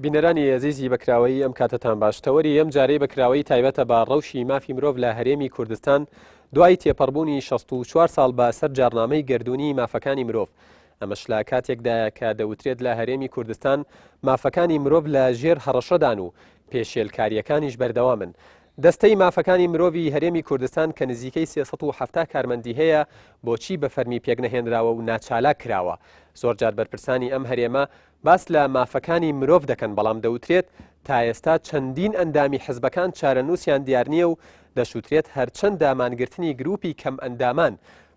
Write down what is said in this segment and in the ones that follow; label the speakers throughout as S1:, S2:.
S1: بینەرانی عزیزی بەکراوەی ئەم کاتتان باشتەوەری ئەم جارەی بەکراوەی تایبەتە بە ڕەوشی مافی مرۆڤ لە هەرێمی کوردستان دوای تێپەڕبوونی 64 ساڵ بە سەر جارنامەی گردردونی مافەکانی مرۆڤ. ئەمەش لە کاتێکدایە کە دەوترێت لە هەرێمی کوردستان مافەکانی مرۆڤ لە ژێر هەڕەشەدان و پێشێلکاریەکانیش بەردەوامن. دەستەی مافەکانی مرۆڤی هەرێمی کوردستان کە نزیکەی 370 کارمەندی هەیە بۆچی بە فەرمی پێکنەهێنراوە و ناچالاک کراوە. زۆرجار بەرپرسانی ئەم هەرێمە باس لە مافەکانی مرۆڤ دەکەن، بەڵام دەوترێت تا ئێستا چەندین ئەندامی حزبەکان چارەنووسیان دیار نییە و دەشوترێت هەرچەند دامانگرتنی گروپی کەم ئەندامان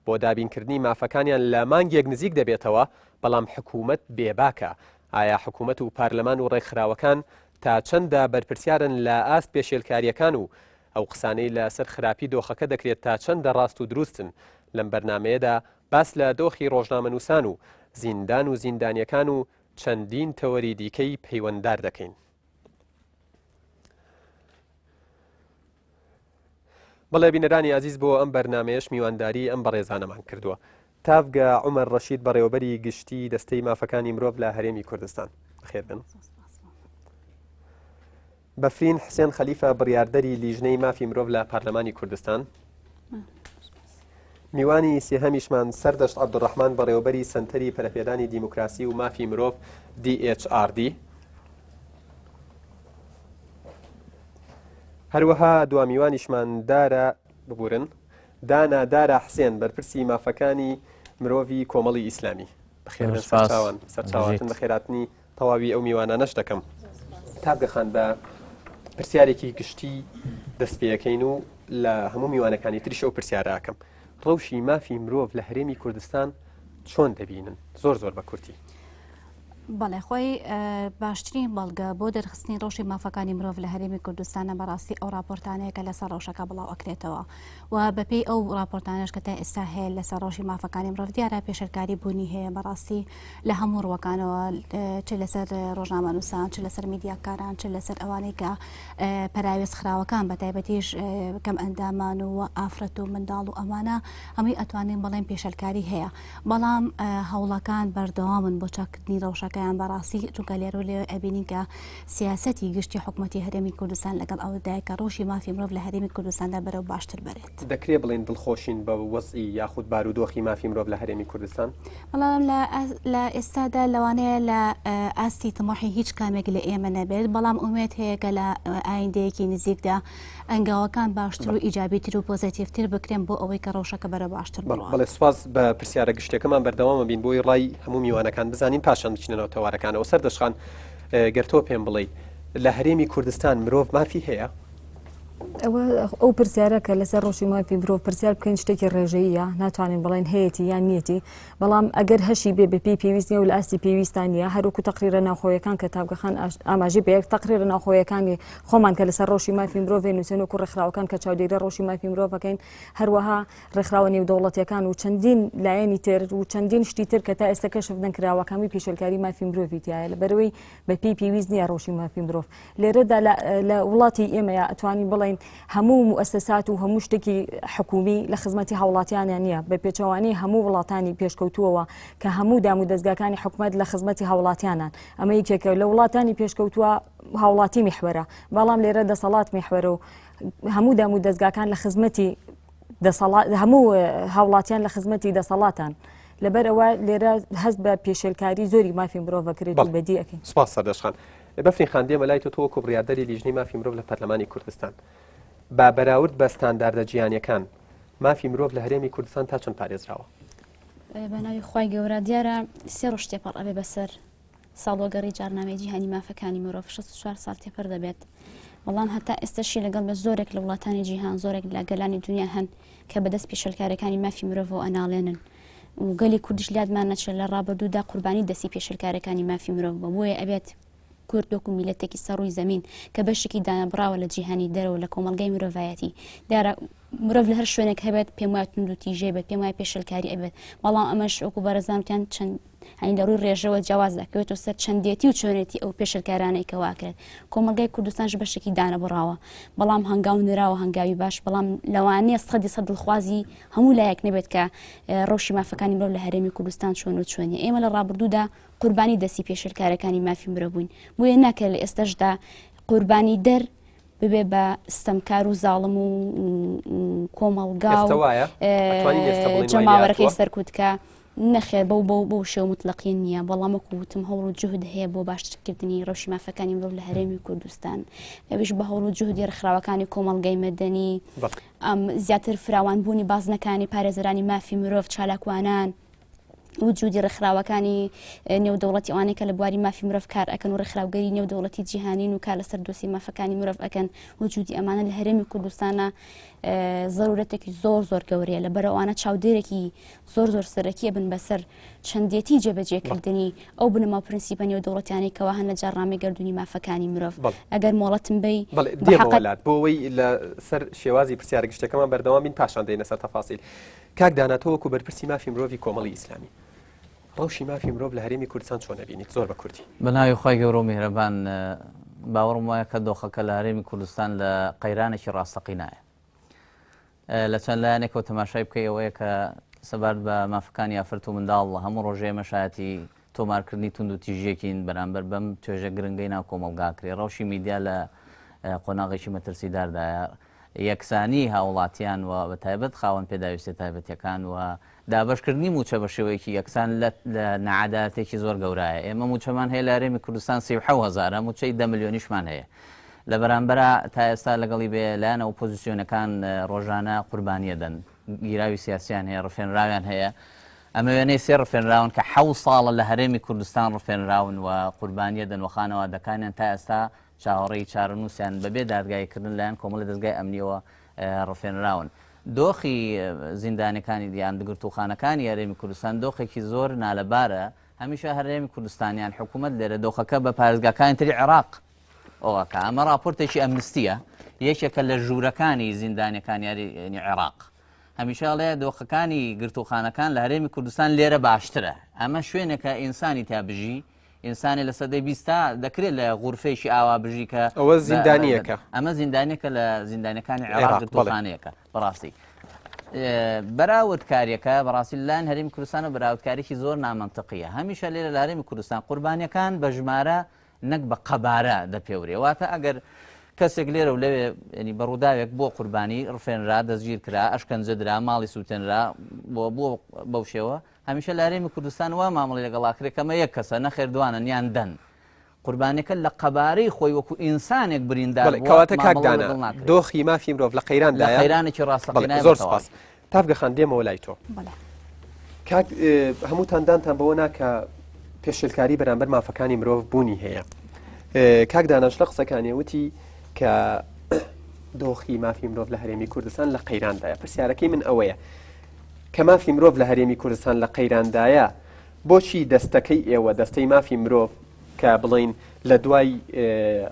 S1: بۆ دابینکردنی مافەکانیان لە مانگێک نزیک دەبێتەوە، بەڵام حکوومەت بێباکە. ئایا حکوومەت و پارلەمان و ڕێکخراوەکان تا چەندە بەرپرسیارن لە ئاست پێشێلکاریەکان و ئەو قسانەی لەسەر خراپی دۆخەکە دەکرێت تا چەندە ڕاست و دروستن؟ لەم بەرنمەیەدا باس لە دۆخی ڕۆژنامەنووسان و زیندان و زیندانیەکان و چەندین تەوەری دیکەی پەیوەنددار دەکەین. بەڵێ بینەرانی عزیز بۆ ئەم بەرنمەیەش میوانداری ئەم بەڕێزانەمان کردووە. تافگە عومەر ڕەشید بەڕێوەبەری گشتی دەستەی مافەکانی مرۆڤ لە هەرێمی کوردستان. بەخێر بن. بەفرین حسێن خەلیفە بڕیاردەری لیژنەی مافی مرۆڤ لە پارلەمانی کوردستان. میوانی سێهەمیشمان سەردەشت عەبدوڕەحمان بەڕێوەبەری سەنتەری پەرەپێدانی دیموکراسی و مافی مرۆڤ DHRD. هەروەها دوامیوانیشمان دارە ببورن دانا دارە حسێن بەرپرسی مافەکانی مرۆڤی کۆمەڵی ئیسلامی. بەخێر سەرچاواتن بە خێراتنی تەواوی ئەو میوانانەش دەکەم. تابگەخان بە پرسیارێکی گشتی دەست پێەکەین و لە هەموو میوانەکانی تریش ئەو پرسیارەکەم. ڕەوشی مافی مرۆڤ لە هەرێمی کوردستان چۆن دەبینن؟ زۆر بە کورتی.
S2: بەڵێ خۆی باشترین بەڵگە بۆ دەرخستنی ڕۆژی مافەکانی مرۆڤ لە هەرێمی کوردستانە بەڕاستی ئەو راپۆرتانەیە کە لەسەر ڕۆژەکە بڵاو ئەکرێتەوە و بەپێی ئەو راپۆرتانەش کە تا ئێستا هەیە لەسەر ڕۆژی مافەکانی مرۆڤ دیارە پێشەرکاری بوونی هەیە بەڕاستی لە هەموو ڕوەکانەوە، چ لەسەر ڕۆژنامەنووسان، چ لەسەر میدیاکاران، چ لەسەر ئەوانەی کە پەراوێز خراوەکان بە تایبەتیش کەم ئەندامان و ئافرەت و منداڵ و ئەمانە هەمووی ئەتوانین بەڵێن پێشەرکاری هەیە، بەڵام هەوڵەکان بەردەوامن بۆ چاکردنی ڕۆژەکەیان بەڕاستی چونکە لێرە لێ ئەبینین کە سیاسەتی گشتی حکوومەتی هەرێمی کوردستان لەگەڵ ئەوەدایە کە ڕۆژی مافی مرۆڤ لە هەرێمی کوردستاندا بەرەو باشتر بێت.
S1: دەکرێت بڵێن دڵخۆشین بە وەزئی یاخود بارودۆخی مافی مرۆڤ لە هەرێمی کوردستان؟
S2: بەڵام لە ئێستادا لەوانەیە لە ئاستی تمەحی هیچ کامێک لە ئێمە نەبێت، بەڵام ئومێد هەیە کە لە ئایندەیەکی نزیکدا ئەنگاوەکان باشتر و ئیجابیتر و پۆزیتیڤتر بکرێن بۆ ئەوەی کە ڕۆژەکە بەرە باشتر بڕوات.
S1: بەڵێ سوپاس بە پرسیارە گشتەکەمان بەردەوامە بین بۆی ڕای هەموو میوانەکان بزانین پاشان بچینەوە تەوارەکانەوە. سەردەشخان گەرتۆ پێم بڵێ لە هەرێمی کوردستان مرۆڤ مافی هەیە؟
S3: ئەو پرسیارە کە لەسەر ڕۆژی مافی مرۆڤ پرسیار بکەین شتێکی ڕێژەیە ناتوانین بڵێن هەیەی یان نیەتی، بەڵام ئەگەر هەشی بێ بە پێی پێویست نیە و لە ئاستی پێویستان نیە هەروکو تەقریرە ناوخۆیەکان کە تابگەخان ئاماژەی بە یەک تەقریرە ناوخۆیەکانی خۆمان کە لەسەر ڕۆژی مافی مرۆڤ نووسێن وەکو ڕێکخراوەکان کە چاودێری ڕۆژی مافی مرۆڤ بکەین، هەروەها ڕێکخراوە نێودەوڵەتیەکان و چەندین لایەنی تر و چەندین شتی تر کە تا ئێستا کەشف نەکراوەکانی پێشێلکاری مافی مرۆڤی تایە لەبەرەوەی بە پێی پێویست نیە ڕۆژی مافی مرۆڤ. لێرەدا لە وڵاتی ئێمەیە ئەتوانین بڵێن هەموو مؤسسات و هەموو شتێکی حکومی لە خزمەتی هاوڵاتیانیان نییە، بە پێچەوانی هەموو وڵاتانی پێشکەوتووەوە کە هەموو دام و دەستگاکانی حکومەت لە خزمەتی هاوڵاتیانان. ئەمە یەکێکە لە وڵاتانی پێشکەوتووە هاوڵاتی میحوەرە، بەڵام لێرە دەسەڵات میحوەرە و هەموو دام و دەستگاکان لە خزمەتی هەموو هاوڵاتیان لە خزمەتی دەسەڵاتان. لەبەرەوە لێرە هەست بە پێشێلکاری زۆری مافی مرۆڤەکرێت و بەدی ئەەکەین.
S1: سوپاس سەردەشخان. بەفرین خان دێمە لای تۆ وەکو بڕیاردەری لیژنەی مافی مرۆڤ لە پەرلەمانی کوردستان. با بەراورد بە ستانداردە جیهانیەکان مافی مرۆڤ لە هەرێمی کوردستان تا چەند پارێزراوە؟
S4: بە ناوی خی گەورە دیارە سێ ڕۆژ تێپەڕ ئەبێ بەسەر ساڵۆگەڕی جارنامەی جیهانی مافەکانی مرۆڤ 64 ساڵ تێپەر دەبێت، بەڵام هەتا ئێستاشی لەگەڵ بە زۆرێک لە وڵاتانی جیهان زۆرێک لە گەلانی دنیا هەن کە بەدەست پێشەلکارەکانی مافی مرۆڤەوە ئەناڵێنن و گەلی کوردیش لادمان نەچێت لە ڕابردوودا قوربانی دەستی پێشەلکارەکانی مافی مرۆڤ بە بۆیە ئەبێت کورد وەکو میلەتێکی سەڕووی زەمین کە بەشێکی دانەبراوە لە جیهانی دەرەوە لە کۆمەلگای مرۆڤایەتی دیارە مرۆڤ لە هەر شوێنێک هەبێت پێم وایە تونند و تیژێ بێت، پێم وایە پێشەلکاری ئەبێت، بەڵام ئەمەش وەکو بەرەزانوتیان چەند هەین لە ڕووی ڕێژەوە جیاواز دەکەوێتەوە سەر چەندێتی و چۆنێتی ئەو پێشەکارانەی کەواکرێت کۆمەلگای کوردستانش بەشێکی دانە بڕاوە بەڵام هەنگاو نراوە هەنگاوی باش بەڵام لەوانەیە سەدی سەد دڵخوازی هەموو لایەک نەبێت کە ڕەوشی مافەکانی مرۆڤ لە هەرێمی کوردستان چۆن و چۆنیە ئێمە لە ڕابردوودا قوربانی دەستی پێشەکارەکانی مافی مرۆڤ بووین بۆیە ناکرێت لە ئێستاشدا قوربانی دەر ببێ بە ستەمکار و زاڵم و کۆمەڵگا و جەماوەرەکەی سەرکوتکە نەخێر بەو شێو مطلقین نییە بەڵام وەکوتم هەوڵ و جوهد هەیە بۆ باشترکردنی ڕەوشی مافەکانی مرۆڤ لە هەرێمی کوردستان ئەویش بە هەوڵ و جوهدی ڕخراوەکانی کۆمەڵگەی مەدەنی زیاتر فراوانبوونی بازنەکانی پارێزەرانی مافی مرۆڤ چالاکوانان وجودی ڕخراوەکانی نێودەوڵەتی ئەوانەی کە لە بواری مافی مرۆڤ کار ئەکەن و ڕخراوگەری نێودەوڵەتی جیهانین و کار لەسەر دۆسی مافەکانی مرۆڤ ئەکەن وجودی ئەمانە لە هەرێمی کوردستانە ضرورەتێکی زۆر گەورەیە لە بەرەوانە چاودێرێکی زۆر سەرەکیە بن بەسەر چەندێتی جێبەجێکردنی ئەو بنەما پرینسیپە نێودەوڵەتیانەی کەوا هەن لە جاڕامی گەردوونی مافەکانی مرۆڤ ئەگەر مۆڵەتم بی
S1: دێمەوەلات بۆەوەی لە سەر شێوازی پرسیارە گشتەکەمان بەردەوامین پاشان دێنە سەر تەفاسیل کاک داناتەوەکو بەرپرسی مافی مرۆڤی کۆمەڵی ئیسلامی ڕەوشی مافی مرۆڤ لە هەرێمی کوردستان چۆن نەبینیت زۆر بە کوردی
S5: بەناوی خۆی گەورە و میهرەبان باوەڕم وایە کە دۆخەکە لە هەرێمی کوردستان لە قەیرانێکی ڕاستەقینایە لە چەند لایەنێکەوە تەماشای بکەی ئەوەیە کە سەبارەت بە مافەکانی ئافرەت و منداڵ هەموو ڕۆژێ مەشایەتی تۆمارکردنی تونند و تیژێکین بەرامبەر بەم توێژە گرنگەی ناو کۆمەڵگاکرێ ڕەوشی میدیا لە قۆناغێکی مەترسیداردایە یەکسانی هاوڵاتیان و بە تایبەت خاوەن پێداویستی تایبەتیەکان و دابشکردنی موچە بە شێوەیەکی یەکسان لە نەعاداتێکی زۆر گەورایە ئێمە موچەمان هەیە لە هەرێمی کوردستان 37,000 موچەی 10 ملیۆنیشمان هەیە لە بەرامبەرە تا ئێستا لەگەڵی بێ لایەنە ئۆپۆزیسیۆنەکان ڕۆژانە قوربانیە دەن گیراوی سیاسیان هەیە ڕفێنراویان هەیە ئەمە وێنەی سێ ڕفێنراون کە 7 ساڵە لە هەرێمی کوردستان ڕفێنراون و قوربانیە دەن و خانەوادەکانیان تا ئێستا چاوەڕێی چارەنووسیان بەبێ دادگایکردن لایەن کۆمەڵی دەستگای ئەمنیەوە ڕفێنراون دۆخی زیندانەکانی دیان دگرتوخانەکانی هەرێمی کوردستان دۆخێکی زۆر نالەبارە هەمیشە هەرێمی کوردستانیان حکوومەت لێرە دۆخەکە بە پارێزگاکانی تری عێراق ئەوەکە ئەمە راپۆرتێکی ئەمنستیە یەکێکە لە ژوورەکانی زیندانەکانی عێراق هەمیشەڵەیە دۆخەکانی گرتوخانەکان لە هەرێمی کوردستان لێرە باشترە ئەمە شوێنێکە ئینسانی تابژی ئینسانی لە سەدەی 20 دەکرێت لە غورفەیەکی ئاوا بژی کە
S1: ئەوە زیندانیەکە
S5: ئەمە زیندانێکە لە زیندانەکانی عێراق گرتوخانەیەەکە بەڕاستی بەراوردکاریەکە بەڕاستی لایەن هەرێمی کوردستانە بەراوردکاریی زۆر نامەنتەقیە هەمیشە لێرە لە هەرێمی کوردستان قوربانیەکان بە ژمارە نەک بە قەبارە دەپێورێ واتە ئەگەر کەسێک لێرە و لەوێ ینی بەڕووداوێک بۆ قوربانی ڕفێنرا دەستگیر کرا ئەشکەنجەدرا ماڵی سووتێنرا بۆ بەو شێوە هەمیشە لە هەرێمی کوردستان وا مامەڵی لەگەڵاکرێکەکەمە یەک کەسە نەخێردوانن یان دەن قوربانەکە لە قەبارەی خۆی وەکو ئینسانێک
S1: بریندارکەواتە کاکدانە دۆخی مافی مرۆڤ لە قەیراندا
S5: قەیرانێکی ڕاستەقینای
S1: زۆر سپاس تافگەخان دێمەوە لای تۆ کاک هەمووتاندانتان بەوە ناکە پێشلکاری بەرامبەر مافەکانی مرۆڤ بوونی هەیە کاک داناش لە قسەکانی وتی کە دۆخی مافی مرۆڤ لە هەرێمی کوردستان لە قەیراندایە پرسیارەکەی من ئەوەیە کە مافی مرۆڤ لە هەرێمی کوردستان لە قەیراندایە بۆچی دەستەکەی ئێوە دەستەی مافی مرۆڤ کە بڵین لە دوای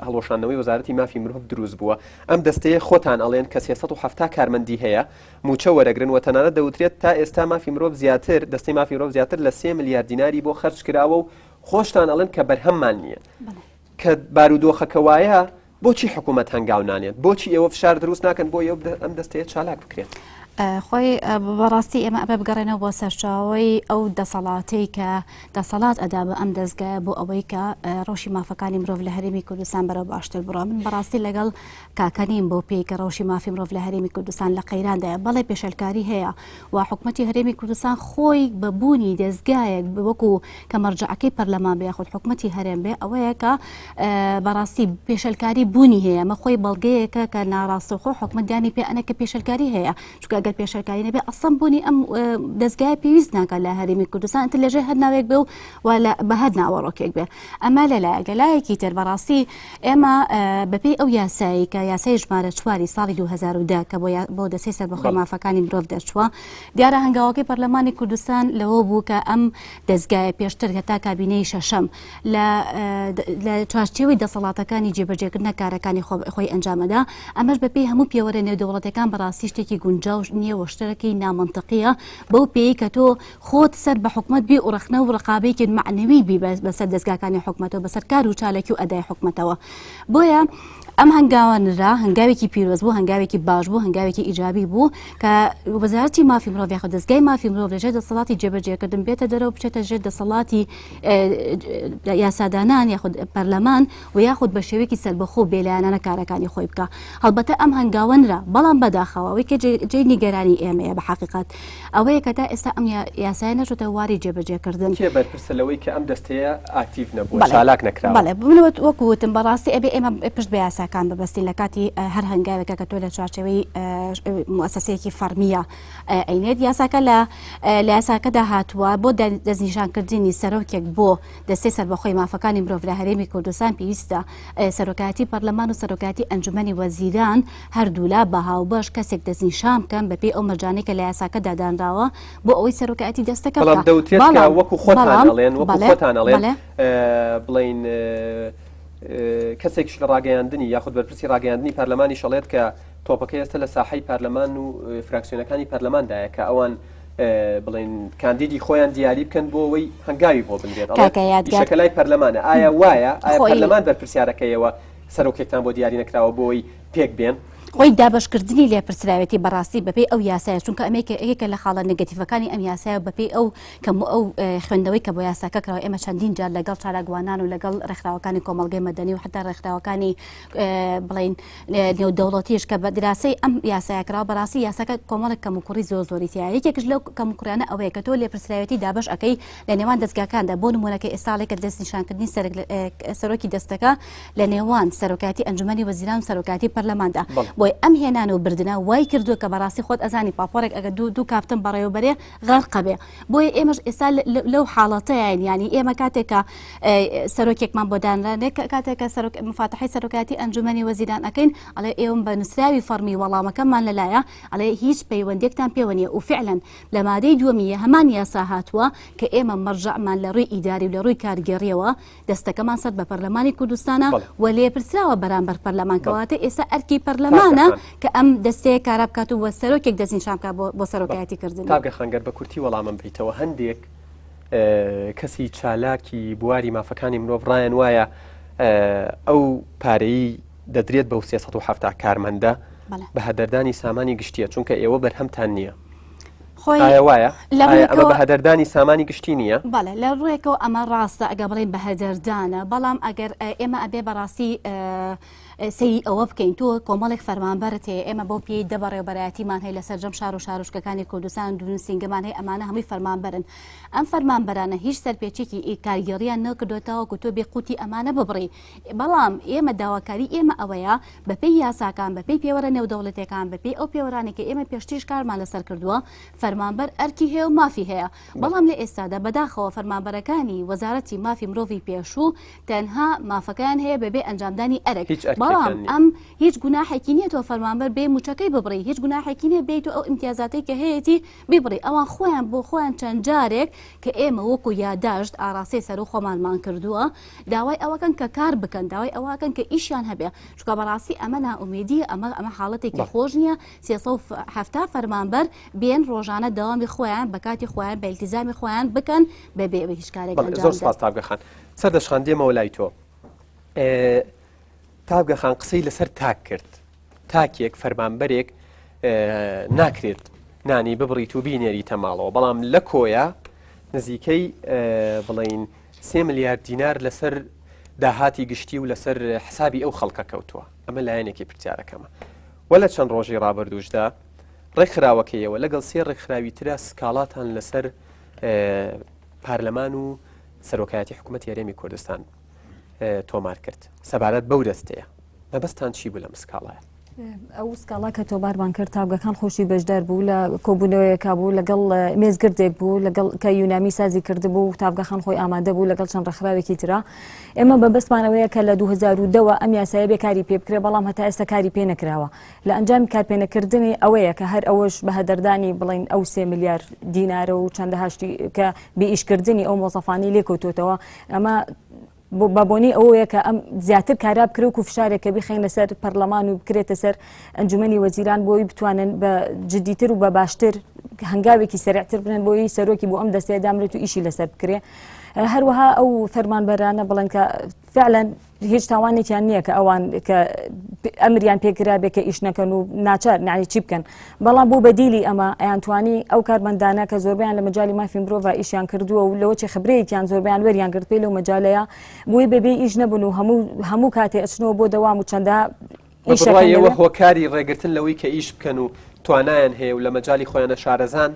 S1: هەڵۆشانەوەی وەزارەتی مافی مرۆڤ دروست بووە ئەم دەستەیە خۆتان ئەڵێن کە 370 کارمەندی هەیە موچە وەرەگرن و تەنانەت دەوترێت تا ئێستا مافی مرۆڤ زیاتر دەستەی مافی مرۆڤ زیاتر لە 3 ملیارد دیناری بۆ خەرج کراوە و خۆشتان ئەڵێن کە بەرهەممان نییە کە بارودۆخەکە وایە بۆچی حکوومەت هەنگاو نانێت بۆچی ئێوە فشار دروست ناکەن بۆ ئەم دەستەیە چالاک بکرێت
S2: خۆی بەڕاستی ئێمە ئەبە بگەڕێنەوە بۆ سەرچاوی ئەو دەسەڵاتی کە دەسەڵات ئەدا بە ئەم دەستگایە بۆ ئەوەی کە ڕۆژی مافەکانی مرۆڤ لە هەرێمی کوردستان بەرەو باشتر بڕە من بەڕاستی لەگەڵ کاکەنیم بۆ پێی کە ڕۆژی مافی مرۆڤ لە هەرێمی کوردستان لە قەیراندایە بەڵێ پێشەلکاری هەیە و حکوومەتی هەرێمی کوردستان خۆی بەبوونی دەستگایەک وەکو کە مەرجعەکەی پەرلەمان بێ خۆت حکوومەتی هەرێم بێ ئەوەیە کە بەڕاستی پێشەلکاری بوونی هەیە مە خۆی بەڵگەیەکە کە ناڕاستە خۆ حکوومەتیانی پێ ئەنە کە پێشەلکاری هەیە چونکە ئەگەر پێشەلکاری نەبێ ئەسڵم بوونی ئەم دەستگای پێویست ناکە لە هەرێمی کوردستان تر لەژێ هەر ناوێک بێ و بە هەر ناوەڕۆکێک بێ ئەمە لەلایەکی تر بەڕاستی ئێمە بەپێی ئەو یاسایی کە یاسای ژمارە 4 ساڵی 2010 کە بۆ دەسەی سەربەخۆی مافەکانی مرۆڤ دەرچووە دیارە هەنگاوەکەی پەرلەمانی کوردستان لەوە بوو کە ئەم دەستگایە پێشتر هەتا کابینەی شەشەم لە چوارچێوەی دەسەڵاتەکانی جێبەجێکردنە کارەکانی خۆی ئەنجامەدا ئەمەش بەپێی هەموو پێوەرە نێودەوڵەتەکان بەڕاستی شتێکی گونجاو نییە وەشتەرەکەی نامەنتەقیە بەو پێی کە تۆ خۆت سەر بە حکومت بی و ڕخنە و ڕقابێکی معنەوی بی بەسەر دەستگاکانی حکومەتەوە بەسەر کار و چالێکی و ئەدای حکومەتەوە بۆیە ئەم هەنگاوانرا هەنگاوێکی پیرۆز بوو هەنگاوێکی باش بوو هەنگاوێکی ئیجابی بوو کە وەزارەتی مافی مرۆڤ یاخود دەستگای مافی مرۆڤ لەژێر دەسەڵاتی جێبەجێکردن بێتە دەرەوە بچێتە ژێر دەسەڵاتی یاسادانان یاخود پەرلەمان و یاخود بە شێوەیەکی سەربەخۆ بێلایەنانە کارەکانی خۆی بکە هەڵبەتە ئەم هەنگاوەنرا بەڵام بەداخەوە ئەوەی کە جێی نیگەرانی ئێمەیە بە حقیقت ئەوەیە کە تا ئێستا ئەم یاسایە نەچۆتە واری جێبەجێکردن
S1: کێ بەرپرسە لەوەی کە ئەم دەستەیە ئاکتیڤ نەبووە چالاک نەکراوە
S2: بەڵێ ببنەوەت وەکوتم بەڕاستی ئەبێ ئێمە پشت بە یاساکان ببەستین لە کاتی هەر هەنگاوێکە کە تۆ لە چارچەوەی موسسەیەکی فەرمیە ئەینێت یاساکە لە یاساکەدا هاتووە بۆ دەستنیشانکردنی سەرۆکێک بۆ دەستەی سەربەخۆی مافەکانی مرۆڤ لە هەرێمی کوردستان پێویستە سەرۆکایەتی پەرلەمان و سەرۆکایەتی ئەنجومەنی وەزیران هەردوولا بە هاوبەش کەسێک دەستنیشان بکەن بەپێی ئەو مەرجانەی کە لە یاساکەدا دانراوە بۆ ئەوەی سەرۆکایەتی دەستەکە
S1: بەڵام دەوترێت وەکو خۆتان ئەڵێن وەکو خۆتان ئەڵێن بڵین کەسێکش لە ڕاگەیاندنی یاخود بەرپرسی ڕاگەیاندنی پەرلەمانی شەڵێت کە تۆپەکەی ئێستا لە ساحەی پەرلەمان و فراکسیۆنەکانی پەرلەماندایە کە ئەوان بڵین کاندیدی خۆیان دیاری بکەن بۆ ئەوەی هەنگاوی بۆ بنرێت شەکە لای پەرلەمانە ئایا وایە ئایا پەرلەمان بەرپرسیارەکەیەوە سەرۆکێکتان بۆ دیاری نەکراوە بۆەوەی پێک بێن
S2: خۆی دابشکردنی لێپرسراوێتی بەڕاستی بەپێی ئەو یاسایە چونکە ئەمەیەکە لە خاڵە نگەتیڤەکانی ئەم یاسایە بەپێی ئەو کەم ئەو خوێندەوەی کە بۆ یاساکە کراوە ئێمە چەندین جار لەگەڵ چالاگوانان و لەگەڵ ڕێکخراوەکانی کۆمەڵگەی مەدەنی و حتا ڕێکخراوەکانی بڵین نێودەوڵەتیش کە بە دراسی ئەم یاسایە کراوە بەڕاستی یاساکە کۆمەڵێک کەم و کوڕی زۆریتیە یەکێکش لەو کەم و کوڕانە ئەوەیە کە تۆ لێپرسراوێتی دابش ئەەکەی لە نێوان دەستگاکاندا بۆ نمونەکە ئێستاڵێکە دەستنیشانکردنی سەرۆکی دەستەکە لە نێوان سەرۆکاتی ئەنجومەنی وەزیران و سەرۆکاتی پەرلەماندا بۆی ئەم هێنان و بردنە وای کردو کە بەڕاستی خۆت ئەزانی پاپۆرێک ئەگە دوو کاپتن بەڕێوەبەرێ غەرقە بێ بۆیە ئێمەش ئێستا لەو حاڵەتەیە ینی ئێمە کاتێکە سەرۆکێکمان بۆ دانرانێک کاتێکە مفاتحی سەرۆکاتی ئەنجومەنی وەزیران ئەەکەین ئەڵێ ئێوەم بە نووسراوی فەرمی وەڵامەکەمان لەلایە ئەڵێ هیچ پەیوەندێکتان پێوە نیە و فعلەن لە مادەی دووەمیە هەمان یاسا هاتووە کە ئێمە مەرجەعمان لە ڕووی ئیداری و لە ڕووی کارگەڕیەوە دەستەکەمان سەر بە پەرلەمانی کوردستانە و لێپرسراوە بەرامبەر پەرلەمان کەواتە ئێستا ئەرکی پەرلەمانە کە ئەم دەستەیە کارا بکات و سەرۆکێک دەستنیشان بکات بۆ سەرۆکایەتی کردن
S1: کاگە خەنگەر بە کورتی وەڵامم بیتەوە هەندێک کەسی چالاکی بواری مافەکانی مرۆڤ ڕایەن وایە ئەو پارەی دەدرێت بەو 370 کارمەندە بە هەدەردانی سامانی گشتیە چونکە ئێوە بەرهەمتان نییە ئایا وایە ئەمە بە هەدەردانی سامانی گشتی نییە
S2: بەڵێ لە ڕوویەکەوە ئەمە ڕاستە ئەگە بڵێن بە هەدەردانە بەڵام ئەگەر ئێمە ئەبێ بەڕاستی سەی ئەوە بکەین تۆ کۆمەڵێک فەرمانبەرت هەیە ئێمە بۆ پێی دەبڕێوبەرایەتیمان هەیە لە سەرجەم شار و شارۆچکەکانی کوردستان دوون سینگەمان هەیە ئەمانە هەمووی فەرمانبەرن ئەم فەرمانبەرانە هیچ سەرپێچێکی کارگەڕیان نەکردوێتەوە تۆ بێ قوتی ئەمانە ببڕی بەڵام ئێمە داواکاری ئێمە ئەوەیە بەپێی یاساکان بەپێی پێوەرە نێودەوڵەتەکان بەپێی ئەو پێوەرانێکی ئێمە پێشتیش کارمان لەسەر کردووە فەرمانبەر ئەرکی هەیە و مافی هەیە بەڵام لە ئێستادا بەداخەوە فەرمانبەرەکانی وەزارەتی مافی مرۆڤی پێشوو تەنها مافەکان هەیە بەبێ ئەنجامدانی ئەرک بەڵام ئەم هیچ گوناحێکی نییە تۆ فەرمانبەر بێ موچەکەی ببڕی هیچ گوناحێکی نییە بێت و ئەو ئیمتیازاتی کە هەیەی ببڕی ئەوان خۆیان بۆ خۆیان چەند جارێک کە ئێمە وەکو یاداشت ئاراسی سەر و خۆمانمان کردووە داوای ئەوەکەن کە کار بکەن داوای ئەوەکەن کە ئیشیان هەبێ چکە بەڕاستی ئەمە نائومێدیە ئەمە حاڵەتێکی خۆش نییە 370 فەرمانبەر بێن ڕۆژانە داوامی خۆیان بە کاتی خۆیان بە ئیلتیزامی خۆیان بکەن بەبێ هیچ کارێک
S1: زۆر سپاس تاگەخان سەردەشخاندێمەوە لای تۆ تاگەخان قسەی لەسەر تاک کرد تاکێک فەرمانبەرێک ناکرێت نانی ببڕیت و بینێری تەماڵەوە بەڵام لە کۆیە نزیکەی بڵین 3 ملیارد دینار لەسەر داهاتی گشتی و لەسەر حسابی ئەو خەڵکە کەوتووە ئەمە لایەنێکی پرسیارەکەمە وە لە چەند ڕۆژی ڕابردوشدا ڕێکخراوەکەیەوە لەگەڵ سێ ڕێکخراوی ترە سکاڵاتان لەسەر پارلەمان و سەرۆکایەتی حکوومەتی هەرێمی کوردستان تۆمار کرد سەبارەت بەو دەستەیە مەبەستان چی بوو لەم سکاڵایە
S3: ئەو سکاڵا کە تۆباربان کرد تاگەکان خۆشی بەشدار بوو لە کۆبوونەوەیەکا بوو لەگەڵ مێزگردێک بوو لەگەڵ کە یونامی سازی کرد بوو تاگەخان خۆی ئامادە بوو لەگەڵ چەند ڕێکخراوێکی ترا ئێمە بەبەستمانەوەیە کە لە 2010 ئەم یاسایە بێکاری پێ بکرێ بەڵام هەتا ئێستا کاری پێ نەکراوە لە ئەنجامی کارپێنەکردنی ئەوەیە کە هەر ئەوەش بە هەدەردانی بڵین ئەو 3 ملیارد دینارە و چەندە هاشتی کە بێئیشکردنی ئەو مۆزەفانی لێکەوتوتەوە ئەمە بابۆنی ئەوەیە کە ئەم زیاتر کارا بکرێت و فشارێکە بخەین لەسەر پەرلەمان و بکرێتە سەر ئەنجومەنی وەزیران بۆی بتوانن بە جدیتر و بە باشتر هەنگاوێکی سەرعتر بنن بۆی سەرۆکی بۆ ئەم دەستەیە دامرێت و ئیشی لەسەر بکرێ. هەروەها ئەو فەرمانبەرانە بڵێن کە فعلا هیچ تاوانێکیان نییە کە ئەوان کە ئەمریان پێکرا بێ کە ئیش نەکەن و ناچار نعنی چی بکەن، بەڵام بۆ بەدیلی ئەمە ئەیانتوانی ئەو کارمەندانە کە زۆربیان لە مەجای مافی مرۆڤ ئیشیان کردووە و لەوەی خبرەیەکیان زۆربیان وەریان گرت پێی لەو مەجالەیە بۆی بەبێ ئیش نەبوون و هەموو کاتێ ئەچنەوە بۆ دەوام و چەندە
S1: ئیشەوە هۆکاری ڕێگرتن لەوەی کە ئیش بکەن و توانایان هەیە و لە مەجای خۆیانە شارەزان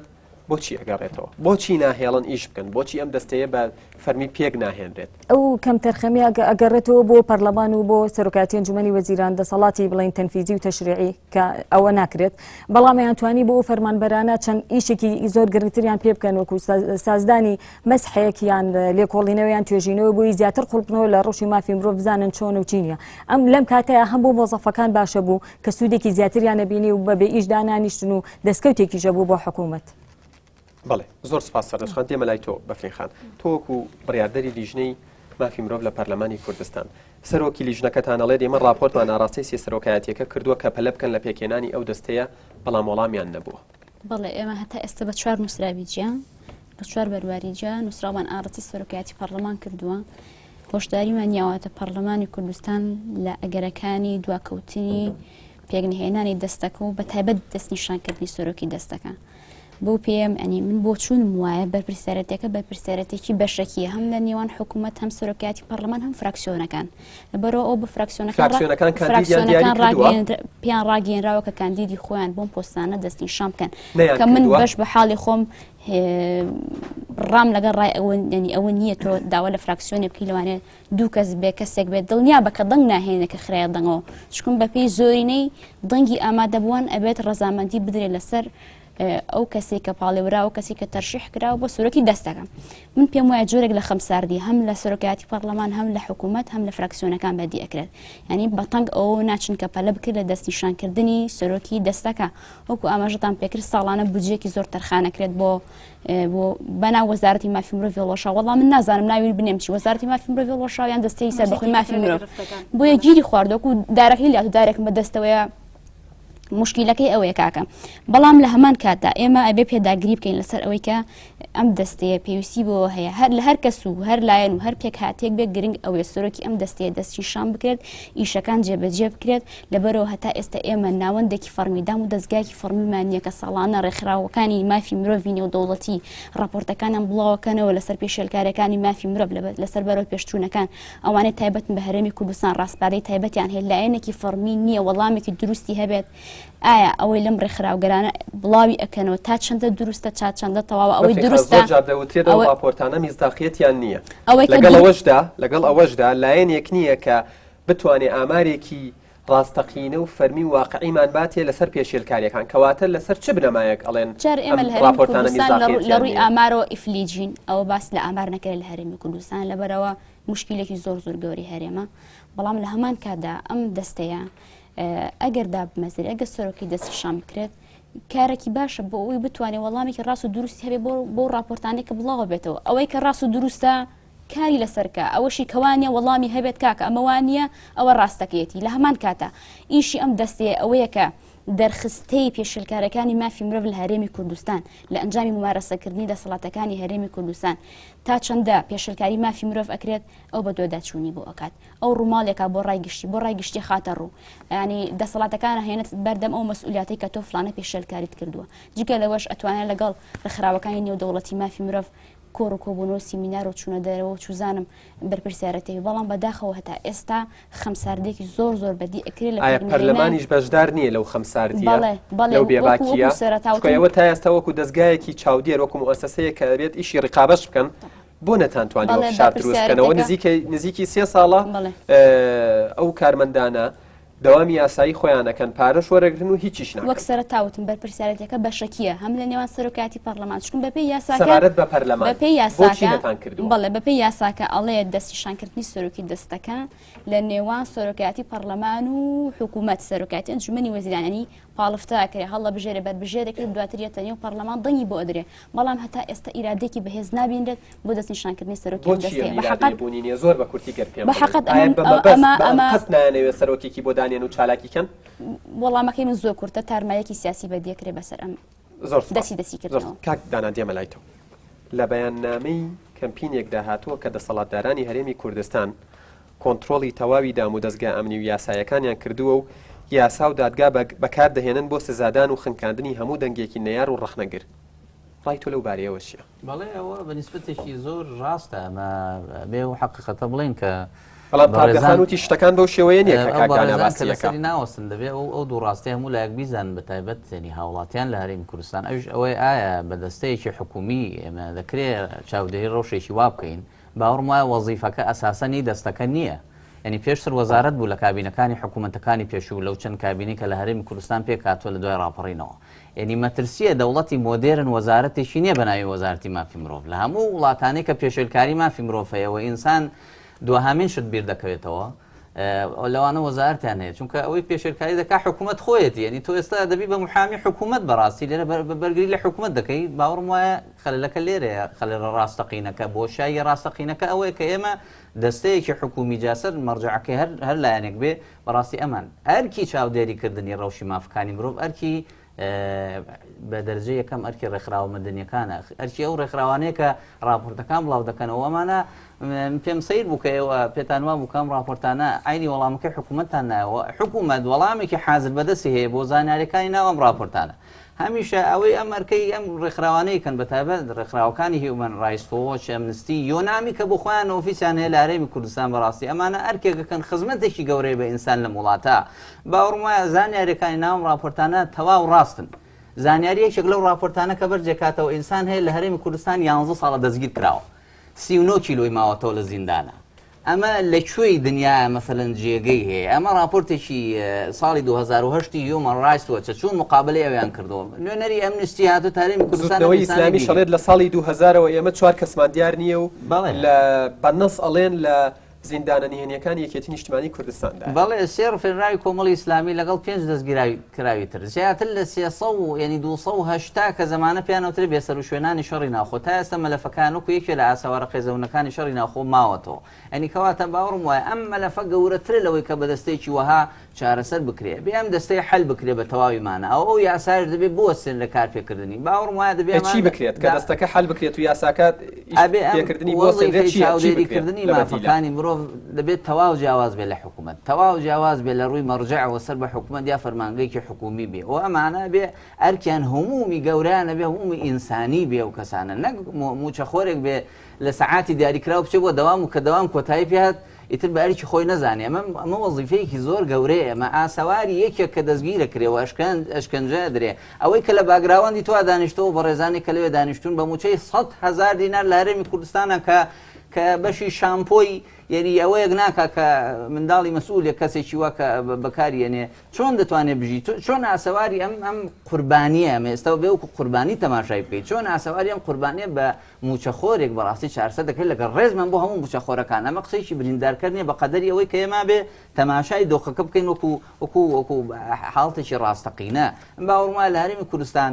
S1: بۆچی ئەگەڕێتەوە، بۆچی ناهێڵن ئیش بکەن، بۆچی ئەم دەستەیە بە فەرمی پێک ناهێنرێت.
S3: ئەو کەم تەرخەمی ئەگەڕێتەوە بۆ پەرلەمان و بۆ سەرۆکاتی ئەنجومەنی وەزیران دەسەڵاتی بڵین تەنفیزی و تەشریعی کە ئەوە ناکرێت، بەڵام ئەیانتوانی بۆ فەرمانبەرانە چەند ئیشێکی زۆر گرنگتریان پێ بکەن وەکو سازدانی مەسحەیەکیان لێکۆڵینەوەیان توێژینەوە بۆی زیاتر خوڵبنەوە لە ڕۆژی مافی مرۆڤ بزانن چۆن و چینیە. ئەم لەم کاتەیە هەم بۆ مۆزەفەکان باشە بوو کە سوودێکی زیاتریان نەبینی و بەبێ ئیش دانانیشتن و دەستکەوتێکیشە بوو بۆ حکوومەت.
S1: بەڵێ زۆر سپاس سەردەشخان دێمە لای تۆ بەفرینخان، تۆکو بڕیاردەری لیژنەی مافی مرۆڤ لە پەرلەمانی کوردستان سەرۆکی لیژنەکەتان ئەڵێ ئێمە راپۆرتمان ئاڕاستەی سێ سەرۆکایەتیەکە کردووە کە پەلە بکەن لە پێکێنانی ئەو دەستەیە بەڵام وەڵامیان نەبووە.
S4: بەڵێ ئێمە هەتا ئێستا بە 4 نووسراوی جیان بە 4 بەرواری جا نووسراوان ئاڕەتی سەرۆکایەتی پەرلەمان کردووە. هۆشداریمان نیاواتە پەرلەمانی کوردستان لە ئەگەرەکانی دواکەوتنی پێگنهێنانی دەستەکە و بە تایبەت دەستنیشانکردنی سەرۆکی دەستەکە. بۆ پێم ئەنی من بۆ چون وایە بەرپرسیارەتەکە بەرپرسیارەتێکی بەشەکیە هەم لە نێوان حکوومەت هەم سەرۆکایەتی پەرلەمان هەم فراکسیۆنەکان لەبەرەوە ئەو بە فراکسیۆنەکان پیان ڕاگەیەنراوە کە کاندیدی خۆیان بۆم پۆستانە دەستنیشان بکەن کە من بەش بە حاڵی خۆم ڕام لەگەڵ ڕای ئەوە نییە تۆ داوا لە فراکسیۆنێ بکەی لەوانێت دوو کەس بێ کەسێک بێت دڵنیا بە کە دەنگ ناهێنە کە خراە دەنگەوە چکم بەپێی زۆرینەی دەنگی ئامادەبووان ئەبێت ڕەزامەندی بدرێت لەسەر ئەو کەسی کە پاڵێورا و کەسی کە تەرشیح کراوە بۆ سەرۆکی دەستەکە. من پێم وایە جۆرێک لە خەمساردی هەم لە سەرۆکایەتی پەرلەمان هەم لە حکوومەت هەم لە فراکسیۆنەکان بەدی ئەکرێت، ینی بەتەنگ ئەوە ناچن کە پەلە بکرد لە دەستنیشانکردنی سەرۆکی دەستەکە. وەکو ئاماژەتان پێکرد ساڵانە بودجێکی زۆر تەرخانەکرێت بۆ بەناو وەزارەتی مافی مرۆڤ وەڵەشاو، وەڵام من نازانم ناوی بنێم چی وەزارەتی مافی مرۆڤ وەڵەشاو یان دەستەی سەربەخۆی مافی مرۆڤ بۆیە گیری خواردووە و دارەکەی لات و دارێکم بە دەستەوەیە مشکلەکەی ئەوەیە کاکەم. بەڵام لە هەمان کاتدا ئێمە ئەبێ پێداگری بکەین لەسەر ئەوەی کە ئەم دەستەیە پێویستی بۆ هەیە هەر لە هەر کەس و هەر لایەن و هەر پێک هاتێک بێ گرنگ ئەوەیە سەرۆکی ئەم دەستەیە دەستنیشان بکرێت، ئیشەکان جێبەجێ بکرێت. لەبەرەوە هەتا ئێستا ئێمە ناوەندێکی فەرمیدام و دەستگایکی فەرمیمان نییە کە ساڵانە ڕێکخراوەکانی مافی مرۆڤ نێودەوڵەتی راپۆرتەکانیان بڵاوەکەنەوە لەسەر پێشێلکارەکانی مافی مرۆڤ لەسەر بەرەو پێشچوونەکان ئەوانەی تایبەتن بە هەرێمی کوردستان ڕاستپارەی تایبەتیان هەیە لایەنێکی فەرمی نییە وەڵامێکی دروستی هەبێت. ئایا ئەوەی لەم ڕێکخراوگەرانە بڵاوی ئەکەنەوە تا چەندە دروستە چەندە تەواوە ئەوەی دروستە
S1: راپۆرتانە میزداقیەتیان نییە. لەگەڵ ئەوەشدا لایەنێک نییە کە بتوانێت ئامارێکی ڕاستەقینە و فەرمی واقعیمان باتێ لەسەر پێشێلکاریەکان کەواتە لەسەر چ بنەمایەک ئەڵێن
S4: لە ڕووی ئامارەوە ئیفلیجین ئەوە باس لە ئامار نەکرێت لە هەرێمی کوردستان لەبەرەوە مشکلێکی زۆر گەوری هەرێمە. بەڵام لە هەمان کاتدا ئەم دەستەیە ئەگەر دابمەزێت ئەگەر سەرۆکی دەستنیشان بکرێت کارێکی باشە بۆ ئەوی بتوانێت وەڵامێکی ڕاست و دروستی هەبێ بۆ راپۆرتانێکە بڵاوە بێتەوە. ئەوەی کە ڕاست و دروستە کاری لەسەرکە ئەوەشی کەوانە وەڵامی هەبێت کاکە ئەمەوانە ئەوە ڕاستەکەیەتی. لە هەمان کاتە ئیشی ئەم دەستەیە ئەوەیە کە دەرخستەی پێشێلکارەکانی مافی مرۆڤ لە هەرێمی کوردستان لە ئەنجامی ممارەسەکردنی دەسەڵاتەکانی هەرێمی کوردستان تا چەندە پێشێلکاری مافی مرۆڤ ئەکرێت ئەو بە دۆداچوونی بۆ ئەکات ئەو ڕووماڵێکا بۆ ڕایگشتی خاتە ڕوو، ینی دەسەڵاتەکانە هێنێت بەردەم ئەو مەسئولیاتی کە تۆ فلانە پێشێلکاریت کردووە. جگە لەوەش ئەتوانێت لەگەڵ ڕێکخراوەکانی نێودەوڵەتی مافی مرۆڤ کۆڕ و کۆبوونەوە سیمینار و چوونە دەرەوە و چوزانم بەرپرسیارەتەوە. بەڵام بەداخەوە هەتا ئێستا خەمساردێکی زۆر بەدی ئەکرێت لە
S1: پەرلەمانیش بەشدار نییە لەو خەمساردیە لەو بێباکیە ئەوە تا ئێستا وەکو دەستگایەکی چاودێر وەکو مؤسسەیە کە دەبێت ئیشی ڕقابەش بکەن بۆ نەتانتوانیەوە فشار دروستکەنەوە نزیکی 3 ساڵە ئەو کارمەندانە دەوامی یاسایی خۆیانەکەن پارەش وەرەگرن و هیچیش ناکەن.
S4: وەک سەرەتاوتم بەرپرسیارەتەکە بەشەکیە هەم لە نێوان سەرۆکایەتی پەرلەمان چکن بەپێی یاساکە
S1: سەبارەت بە پەرلەمان
S4: بەپێی یاساکە
S1: کردو
S4: بەڵێ بەپێی یاساکە ئەڵەیە دەستیشانکردنی سەرۆکی دەستەکە لە نێوان سەرۆکایەتی پەرلەمان و حکوومەت سەرۆکایەتی ئەنجومەنی وەزیرانانی پاڵفتاکرێ هەڵە بژێرە بەربژێرێکرد دواتر یەتە نێو پەرلەمان دەنگی بۆ ئەدرێ بەڵام هەتا ئێستا ئیرادێکی بەهێز نابینرێت بۆ دەستنیشانکردنی سەرۆکی دەستەیە
S1: بەحقیقت زۆر بە کورتی گەرپێ
S4: بەحقیقت
S1: ئەمە قەت نایەنەوێت سەرۆکێکی بۆ دانێن و چالاکیکەن
S4: وەڵامەکەی من زۆر کورتە تارمایەکی سیاسی بەدیەکرێ بەسەر ئەم
S1: زۆر
S4: دەسی کردەوە.
S1: کاک دانا دێمەلایتەوە لە بەیاننامەی کەمپینێکدا هاتووە کە دەسەڵاتدارانی هەرێمی کوردستان کۆنتترۆڵی تەواوی دام و دەستگا ئەمنی و یاسایەکانیان کردووە و یاسا و دادگا بەکار دەهێنن بۆ سزادان و خنکاندنی هەموو دەنگێکی نەیار و ڕەخنەگر. ڕای تۆ لەو بارەیەوە چییە؟
S5: بەڵێ ئەوە بەنسبەتێکی زۆر ڕاستە ئەمە بێ و حقیقەتە بڵێن کە
S1: بەڵام تاگەخانوتی شتەکان بەو شێوەیە نیە کە کاکدانا باسیەکە
S5: ناوەستن دەبێت ئەو دوو ڕاستی هەموو لایەک بیزان بە تایبەت ینی هاوڵاتیان لە هەرێمی کوردستان ئەوش ئەوەی ئایا بە دەستەیەکی حکومی ئێمە دەکرێت چاودێری ڕۆژێکی وا بکەین باوەڕم وایە وەزیفەکە ئەساسەنی دەستەکە نییە. ینی پێشتر وەزارەت بوو لە کابینەکانی حکوومەتەکانی پێشوو لەو چەند کابینی کە لە هەرێمی کوردستان پێک هاتووە لە دوای ڕاپەڕینەوە. ینی مەترسیە دەوڵەتی مۆدێرن وەزارەتێکی نییە بەناوی وەزارەتی مافی مرۆڤ لە هەموو وڵاتانەی کە پێشێلکاری مافی مرۆڤەیەوە ئینسان دوهامین شت بیر دەکەوێتەوە لەوانە وەزارەتیان هەیە چونکە ئەوەی پێشێلکاری دەکا حکوومەت خۆیەتی ینی تۆ ئێستا دەبی بە محامی حکوومەت بەڕاستی لێرە بەرگری لە حکوومەت دەکەی باوەڕم وایە خەلەلەکە لێرەیە خەلەل ڕاستەقینەکە بۆ شای ڕاستەقینەکە ئەوەیە کە ئێمە دەستەیەکی حکومی جاسەر مەرجەعەکەی هەر لایەنێک بێ بەڕاستی ئەمان ئەرکی چاودێریکردنی ڕەوشی مافەکانی مرۆڤ ئەرکی بە دەرجە یەکەم ئەرکی ڕێکخراوە مەدەنیەکانە ئەرکی ئەو ڕێکخراوانەیە کە راپۆرتەکان بڵاو دەکەنەوە ئەمانە پێم سیر بووکەوە پێتان وا بووکەم راپۆرتانە عینی وەڵامەکەی حکوومەتتان نایەوە حکوومەت وەڵامێکی حازر بەدەستی هەیە بۆ زانیاریەکانی ناوەم راپۆرتانە هەمیشە ئەوەی ئەم ئەرکەی ئەم ڕێکخراوانەی کەن بەتابەت ڕێکخراوەکانی هیومەن ڕایتس وۆچ ئەمنستی یۆنامی کە بۆ خۆیان ئۆفیسیان هەیە لە هەرێمی کوردستان بەڕاستی ئەمانە ئەرکێکەکەن خزمەتێکی گەورەی بە ئینسان لە وڵاتە باوەڕم وایە زانیاریەکانی ناوەم راپۆرتانە تەواو ڕاستن. زانیاریەکێک لەو راپۆرتانە کە بەرجێکاتەوە ئینسان هەیە لە هەرێمی کوردستان 11 ساڵە دەستگیر کراوە 39 کیلۆی ماوەتەوە لە زیندانە. ئەمە لەکوێی دنیا مەسەلەن جێگەی هەیە ئەمە راپۆرتێکی ساڵی 2010 هیومەن ڕایتس وۆچ چوون مقابلەی ئەویان کردەوە نوێنەری ئەمنستی هاتوو هەرێمی کوردستانەوەی
S1: ئیسلامی شەڵێت لە ساڵی 2000ەوە ئێمە 4 کەسمان دیار نییە و لە بەنەس ئەڵێن لە زیندانە نهێنیەکانی یەکێتی نیشتیمانی کوردستاندا
S5: بەڵێ سێر فێنراوی کۆمەڵی ئیسلامی لەگەڵ 5 دەستگیراوی کراوی تر زیاتر لە 300 ینی 280 کە زەمانە پیانەوتر بێسەر و شوێنانی شەڕی ناوخۆ تا ئێستا مەلەفەکان وەکو یەکێ لە ئاساوارە قێزەونەکانی شەڕی ناوخۆ ماوەتەوە ئەنی کەواتە باوەڕم وایە ئەم مەلەفە گەورەترە لەوەی کە بەدەستێکی وەها چارەسەر بکرێ بێ ئەم دەستەی حل بکرێ بە تەواویمانە ئەو یاسایر دەبێت بۆ سن لە کارپێکردنی باوەڕم وایە دەبێت
S1: چی بکرێت کە دەستەکە حل بکرێت و یاساکات پێکردنی بۆ
S5: چاودێریکردنی مافەکانی مرۆڤ دەبێت تەواو جیاواز بێ لە حکوومەت تەواو جیاواز بێ لە ڕووی مەرجەعەوە سەر بە حکوومەت یا فەرمانگەیەکی حکومی بێ ئەو ئەمانە بێ ئەرکیان هەمومی گەورانە بێ هەمومی ئینسانی بێ و کەسانە نەک موچەخۆرێک بێ لە سەعاتی دیاریکراوە بچێت بۆ دەوام و کە دەوام کۆتایی پێات ئیتر بەریکی خۆی نەزانێ ئەمە وەزیفەیەکی زۆر گەورەیە ئەمە ئاسەواری یەکێک کە دەستگیرە کرێەوە ئەشکەنجە درێ ئەوەی کە لە باگراوەندی توا دانیشتەوە بە ڕێزانی کە لەوێ دانیشتون بە موچەی 100,000 دینار لە هەرێمی کوردستانە کە بەشی شامپۆی یعنی ئەوەیەک ناکە کە منداڵی مەسئولێک کەسێکی وە کە بەکارێنێ چۆن دەتوانێت بژی چۆن ئاسەواری ئەم قوربانیە ئەمە ئێستا بێ وەکو قوربانی تەماشای بکەیت چۆن ئاسەواری ئەم قوربانیە بە موچەخۆرێک بەڕاستی چارسە دەکرێت لەگەڵ ڕێزمان بۆ هەموو موچەخۆرەکان ئەمە قسەیکی بریندارکردنیە بە قەدەری ئەوەی کە ئێمە بێ تەماشای دۆخەکە بکەین وەکو حاڵتێکی ڕاستەقینە باوەڕم وایە لە هەرێمی کوردستان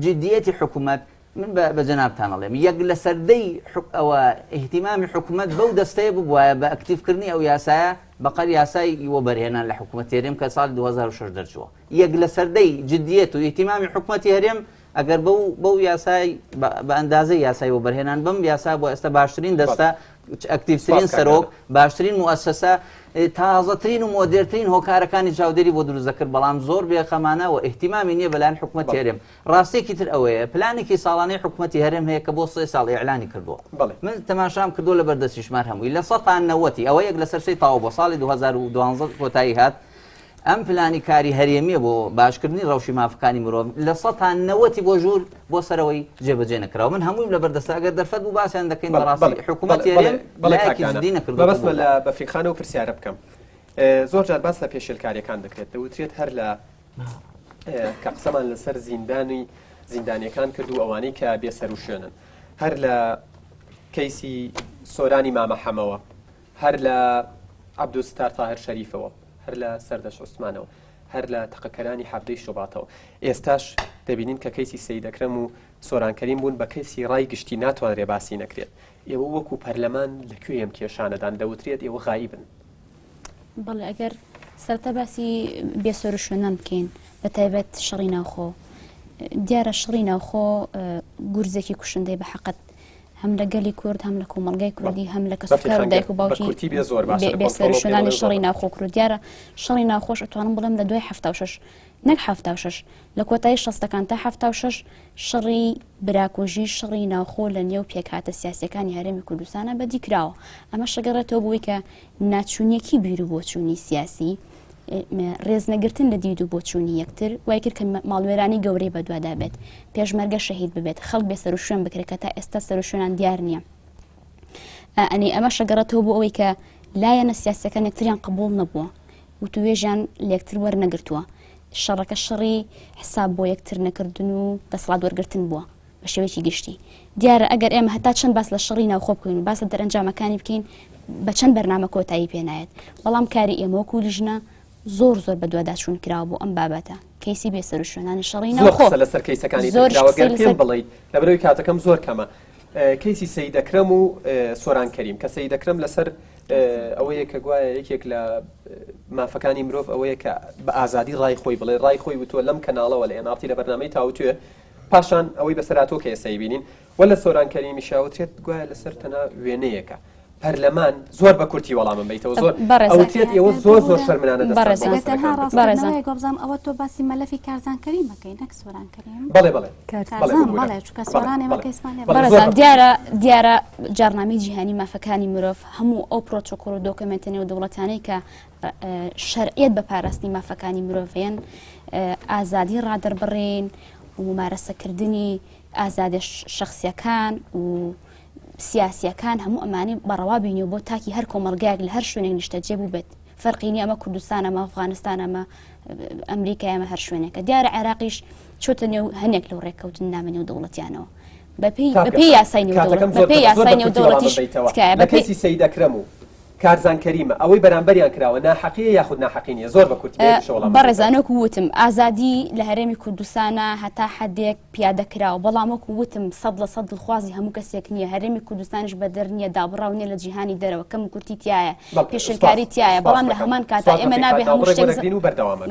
S5: جدیەتی حکوومەت من بە جەنابتان ئەڵێم یەک لە سەردەی ئەوە ئیهتیمامی حکوومەت بەو دەستەیە ببوایە بە ئەکتیڤکردنی ئەو یاسایە بەقەر یاسای وەبەرهێنان لە حکوومەت هێرێم کە ساڵی 2006 دەرچووە یەک لە سەردەی جدیەت و ئیهتیمامی حکوومەتی هەرێم ئەگەر بەو یاسای بە ئەندازەی یاسای وەبەرهێنان بەم یاسا بۆ ئێستا باشترین دەستە ئەکتیڤترین سەرۆک باشترین موسسە تازەترین و مۆدێرترین هۆکارەکانی چاودێری بۆ دروست دەکرد بەڵام زۆر بێخەمانە و ئیهتیمامی نییە بەلایەن حکوومەتی هەرێم ڕاستێکی تر ئەوەیە پلانێکی ساڵانەی حکوومەتی هەرێم هەیە کە بۆ 3 ساڵ ئیعلانی کردووە من تەماشام کردو لە بەردەستی ژمار هەمووی لە 190 ئەوە یەک لە سەرسەی تاوە بۆ ساڵی 2012 کۆتایی هات ئەم پلانی کاری هەرێمیە بۆ باشکردنی ڕەوشی مافەکانی مرۆڤ لە 190 بۆ ژوور بۆ سەرەوەی جێبەجێ نەکراوە من هەموویم لە بەردەستا ئەگەر دەرفەت بوو باسییان دەکەین بەڕاستی حکوومەتی هەرێم بەلایەکی جدی نەکردووە
S1: بەبەستمە لە بەفریخانە و پرسیارە بکەم زۆر جار باس لە پێشێلکاریەکان دەکرێت دەوترێت هەر لە کە قسەمان لەسەر زیندانیەکان کرد و ئەوانەی کە بێسەر و شوێنن هەر لە کەیسی سۆرانی مامە حەمەوە هەر لە عەبدولستار تاهر شەریفەوە هەر لە سەردەش عوسمانەوە هەر لە تەقەکەرانی حەبدەی شوباتەوە ئێستاش دەبینین کە کەیسی سەید ئەکرەم و سۆرانکەریم بوون بە کەیسی ڕای گشتی ناتوانرێ باسی نەکرێت ئێوە وەکو پەرلەمان لەکوێ ئەم کێشانەدان دەوترێت ئێوە غایبن
S4: بەڵێ ئەگەر سەرەتا باسی بێسەر و شوێنان بکەین بە تایبەت شەڕی ناوخۆ دیارە شەڕی ناوخۆ گورزێکی کوشندەی بە حەقەت هەم لە گەلی کورد هەم لە کۆمەڵگای کوردی هەم لە کەسوکار و دایک و باوکی بێسەر و شوێنانی شەڕی ناوخۆ کرد دیارە شەڕی ناوخۆش ئەتوانم بڵێم لە دوای 76 نەک 76 لە کۆتایی 60ەکان تا 76 شەڕی براکۆژی شەڕی ناوخۆ لە نێو پێکهاتە سیاسیەکانی هەرێمی کوردستانە بەدی کراوە ئەمە شەگەڕێتەوە بووی کە ناچوونیەکی بیر و بۆچوونی سیاسی ڕێزنەگرتن لە دید و بۆچوونی یەکتر وای کرد کە ماڵوێرانی گەورەی بەدوادا بێت پێشمەرگە شەهید ببێت خەڵک بێ سەر و شوێن بکرێت کە تا ئێستا سەر و شوێنان دیار نییە ئەنی ئەمە شەگەڕێتەوە بۆ ئەوەی کە لایەنە سیاسەکان یەکتریان قبول نەبووە و توێژیان لە یەکتر وەرنەگرتووە شەڕەکە شەڕی حساب بۆ یەکتر نەکردن و دەسەڵات وەرگرتن بووە بە شێوەیەکی گشتی دیارە ئەگەر ئێمە هەتا چەند باس لە شەڕی ناوخۆ بکەین و باس لە دەرەنجامەکانی بکەین بە چەند بەرنامە کۆتایی پێنایەت بەڵام کاری ئێمە وەکو لیژنە زۆر بە دوواداچوون کراوە بۆ ئەم بابەتە کەیسی بێسەر و شوێنانی شەڕی ناوخۆ
S1: لەسەر کەیسەکانی دراوەگەر پێم بڵێیت لەبەرەوەی کاتەکەم زۆر کەمە کەیسی سەید ئەکرەم و سۆرانکەریم کە سەید ئەکرەم لەسەر ئەوەیە کە گوایە یەکێک لە مافەکانی مرۆڤ ئەوەیە کە بە ئازادی ڕای خۆی بڵێ ڕای خۆی وتووە لەم کەناڵەوە لە ئێناڵتی لە بەرنامەی تاوتوێ پاشان ئەوەی بەسەراتۆ کە ئێستا بینین وە لە سۆرانکەریمی شاوترێت گوایە لەسەر تەنها وێنەیەکە پەرلەمان زۆر بە کورتی وەڵامم بیتەوە زۆر ئەوتێت ئێوە زۆر شەرمنانە
S2: دەستەنها گۆبزام ئەوە تۆ باسی مەلەفی کارزانکەری مەکەی نەک سۆرانکەریم
S1: بەڵێ
S2: چکە سۆرانێ مەکە ئیسپانیا
S4: بەڕێزان دیارە جارنامەی جیهانی مافەکانی مرۆڤ هەموو ئەو پرۆتۆکۆڵ و دۆکمنتێنی و دەوڵەتانەی کە شەرعیەت بە پاراستنی مافەکانی مرۆڤیان ئازادی ڕادەربڕین و ممارەسەکردنی ئازادی شەخسیەکان و سیاسیەکان هەموو ئەمانی بەڕەوا بینیەوە بۆ تاکی هەر کۆمەڵگایەک لە هەر شوێنێک نیشتەجێ بوو بێت فەرقینی ئەمە کوردستان ئەمە ئەفغانستان ئەمە ئەمریکای ئەمە هەر شوێنێکە دیارە عێراقیش چۆتە نێو هەنێک لەو ڕێککەوتن نامەنێ و دەوڵەتیانەوە بەپێی یاسای نێودەوڵەتیش
S1: لە کەیسی سەید ئەکرەم و کارزانکەریمە ئەوەی بەرامبەریان کراوە ناحەقیە یاخود ناحەقینیە زۆر بە کورتی
S4: بەڕێزانۆک وتم ئازادی لە هەرێمی کوردستانە هەتا حدێک پیادەکراوە بەڵام وەکو وتم 100% دڵخوازی هەموو کەسێک نییە هەرێمی کوردستانش بە دەرنیە دابڕاو نیە لە جیهانی دەرەوە کەم کورتی تایە پێشلکاری تایە بەڵام لە هەمان کاتا ئێمە نابێ هەموو شتێک
S1: و بەردەوامە